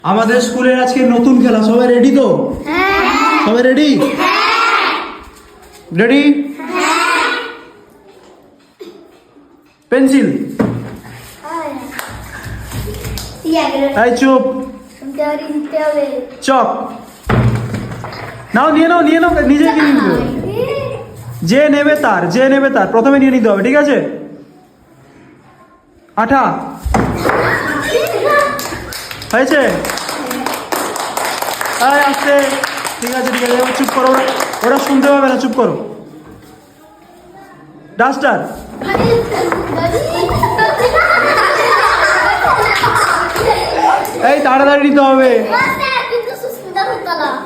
আমাদের স্কুলের আজকে নতুন খেলা, সবাই রেডি তো? সবাই রেডি? রেডি? পেন্সিল, এই চুপ, চক নাও, নিয়ে নাও, নিয়ে নাও, নিজে কিনে নিবে। যে নেবে তার প্রথমে নিয়ে নিতে হবে, ঠিক আছে? আঠা হয়েছে? আসছে, ঠিক আছে ঠিক আছে, এবার চুপ করো, ওরা শুনতে পাবে না, চুপ করো। ডাস্টার, এই তাড়াতাড়ি নিতে হবে,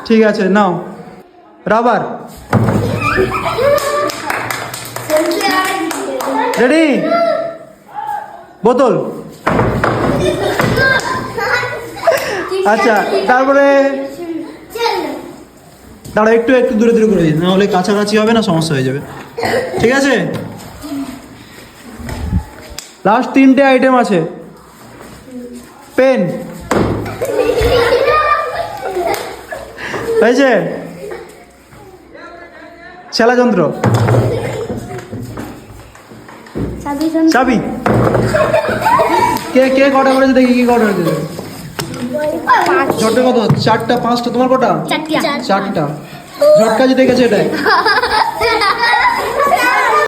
ঠিক আছে নাও। Rubber, ready? বোতল, আচ্ছা তারপরে দাঁড়া, একটু একটু দূরে দূরে করে দিন, নাহলে কাছাকাছি হবে না, সমস্যা হয়ে যাবে, ঠিক আছে? লাস্ট তিনটে আইটেম আছে। পেন হয়েছে? সেলা যন্ত্র, চাবি। কে কে কটা করেছে দেখি, কি কটা হয়েছে? ঝটকা কত? চারটা, পাঁচটা, তোমার কটা? চারটা। ঝটকা জিতে গেছে এটাই।